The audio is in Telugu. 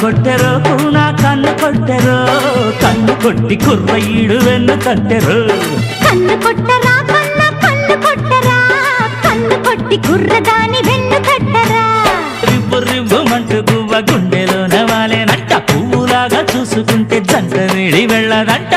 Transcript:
కొట్టెరో కూనా కన్ను కొట్టెరో కన్ను కొట్టి కుర్రయ్యుడు వెన్ను తట్టెరో కన్ను కొట్టరా కన్ను కొట్టరా కన్ను కొట్టి కుర్రదాని వెన్ను తట్టరా రివ్వు రివ్వుమంటూ గువ్వ గుండెలోన వాలేనంట పువ్వులాగా చూసుకుంటే జంట వేడి వెళ్ళదంట